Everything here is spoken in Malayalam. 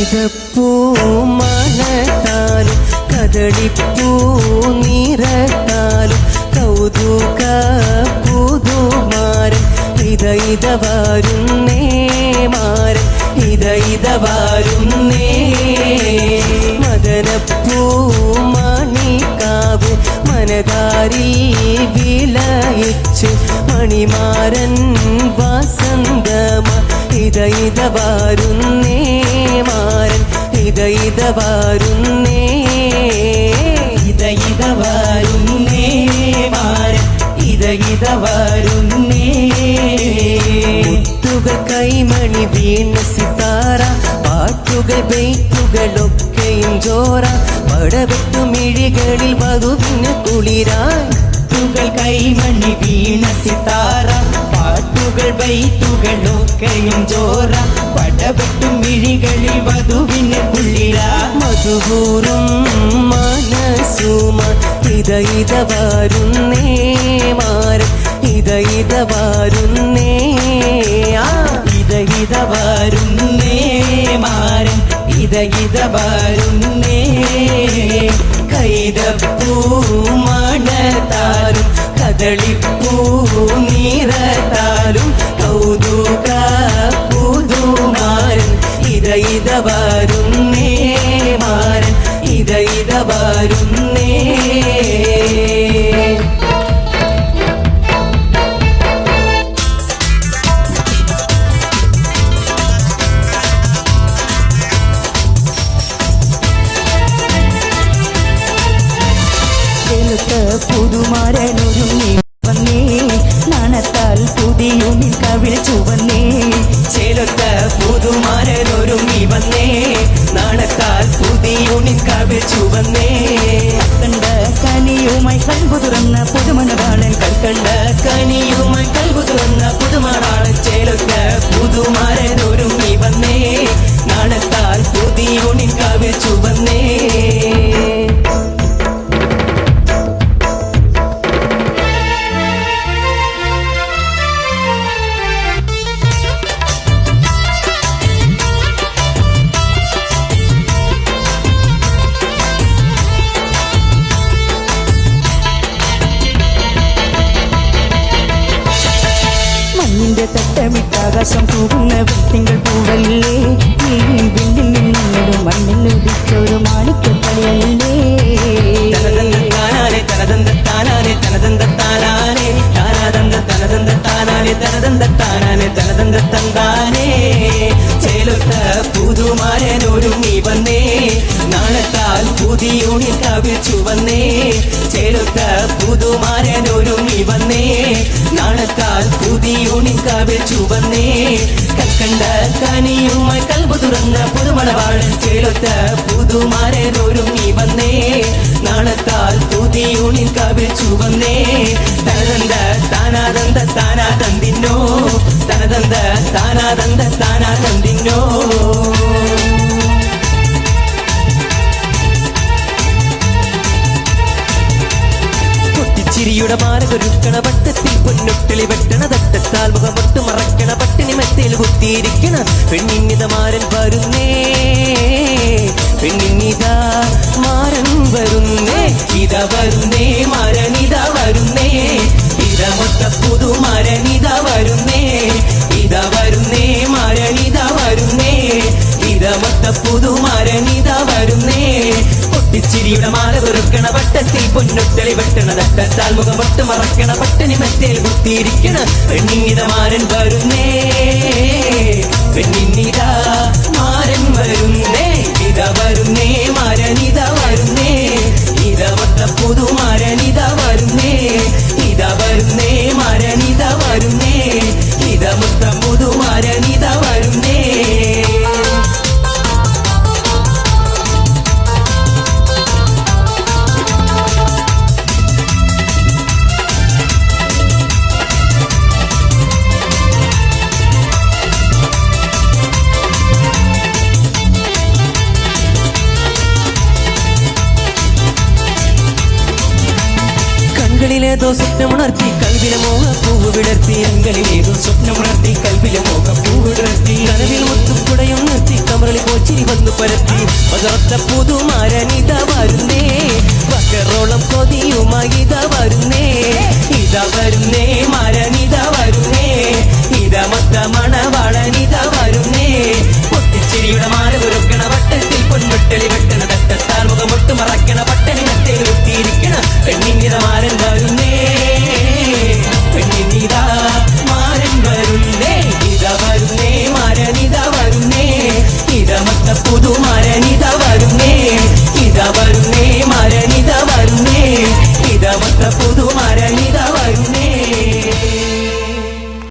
കൈതപ്പൂ മണത്താലും കദളിപ്പൂ നിറത്താലും കൗതുക പുതുമാരൻ ഇത വരുന്നേ മാരൻ ഇത വരുന്നേ മദനപ്പൂ മണിക്കാവ് മനതാരിൽ വിളയിച്ച് മണിമാരൻ വസന്തമ ഇത വരുന്നേ മാരൻ ഇത വരുന്നേ ഇത വരുന്നേ മാരൻ ഇത വരുന്നേ മുത്തുകൾ കൈമണി വീണ സിതാര പാട്ടുകൾ ബെയ്ത്തുകളൊക്കെയും ജോറ പടവെട്ടു മിഴികളിൽ വധുവിന് കുളിരാൻ മുത്തുകൾ കൈമണി വീണ സിതാര പാട്ടുകൾ ബെയ്ത്തുകളൊക്കെയും ജോറ പടവെട്ടു മിഴികളിൽ വധുവിന് കുളിരാ മധുപൂറും മനസുമ ഇത വരുന്നേ മാരൻ ഇത വരുന്നേ ഇത വരുന്നേ മാരൻ ഇത വരുന്നേ കൈതപ്പൂ മണത്താലും കദളിപ്പൂ നിറത്താലും കൗതുക പുതുമാരൻ ഇത വരുന്നേ മാരൻ ഇത വരുന്നേ പുതുമാരനൊരുങ്ങി വന്നേ നാണത്താൽ പുതിയുമിൽ കവിൾ ചുവന്നേ ചേലൊത്ത പുതുമാരനൊരുങ്ങി വന്നേ നാണത്താൽ പുതിയുമിൽ കവിൾ ചുവന്നേ കണ്ട കനിയുമായി കൽബു തുറന്ന പുതുമണവാളൻ കൽക്കണ്ട കനിയുമായി കൽബു തുറന്ന പുതുമണവാളൻ ചേലൊത്ത പുതുമാരനൊരുങ്ങി വന്നേ നാണത്താൽ പുതിയുമിൽ കവിൾ ചുവന്നേ തട്ടമിട്ടാകാശം തൂകുന്ന തിങ്കൾ പൂവല്ലേ ഈ വിണ്ണിൽ നിന്നും മണ്ണിൽ ഉദിച്ചൊരു മാണിക്കപ്പളിയല്ലേ തനതന്താനാനെ തനതന്താനാനെ തനതന്താനാനെ താനാതന്താനാനെ തനതന്താനാനെ തനതന്താനാനെ ചേലൊത്ത പുതുമാരനൊരുങ്ങി വന്നേ നാണത്താൽ പുതിയുണി കവിച്ചു വന്നേ ചേലൊത്ത പുതുമാരനൊരുങ്ങി വന്നേ നാണത്താൽ പുതിയുണി കവിച്ചു വന്നേ കൽക്കണ്ട കനിയുമായി കൽബു തുറന്ന പുതുമണവാളൻ ചേലൊത്ത പുതുമാരനൊരുങ്ങി വന്നേ നാണത്താൽ പുതിയുണി കവിച്ചു വന്നേ തനതന്ത താനാതന്ത താനാതന്തിന്നോ തനതന്ത താനാതന്ത താനാതന്തിന്നോ ചിരിയുടെ മാരകൊരുക്കണ വട്ടത്തിൽ പൊന്നൊട്ടിളി വെട്ടണ തട്ടത്താൽ മുഖമൊട്ട് മറക്കണ പട്ടിണി മെത്തേൽ കുത്തിയിരിക്കണ പെണ്ണിനിത മാരൻ വരുന്നേ പെണ്ണിനിത മാരൻ വരുന്നേ ഇത വരുന്നേ മാരനിത വരുന്നേ ഇത മൊത്ത പുതുമാരനിത വരുന്നേ ഇത വരുന്നേ മാരനിത വരുന്നേ ഇത മൊത്ത പുതുമാരനിത വരുന്നേ ചിരിയുടെ മാല വെറുക്കണ വട്ടത്തിൽ പൊന്നൊട്ടളി വെട്ടണ തട്ടത്താൽ മുഖമൊട്ട് മറക്കണ പട്ടിണി മെത്തേൽ കുത്തിയിരിക്കണ പെണ്ണിനിത മാരൻ വരുന്നേ പെണ്ണിനിത മാരൻ വരുന്നേ ഇത വരുന്നേ മാരനിത വരുന്നേ ഇത മൊത്ത പുതുമാരനിത വരുന്നേ ഇത വരുന്നേ മാരനിത വരുന്നേ ഇത മൊത്ത പുതുമാരനിത വരുന്നേ കൺകളിലേതോ സ്വപ്നമുണർത്തി കൽവിലെ മോഹ പൂവ് വിടർത്തി അങ്കളിലേതോ സ്വപ്നമുണർത്തി കൽവിലെ മോഹ പൂവ് വിടർത്തി കനവിൽ മുത്തും കുടയും നിർത്തി അമരളി പോച്ചിരി വന്നു പരത്തി പകർത്ത പുതുമാരനിത വരുന്നേ വക്കറോളം കൊതിയുമായി ഇത വരുന്നേ മാരനിത വരുന്നേ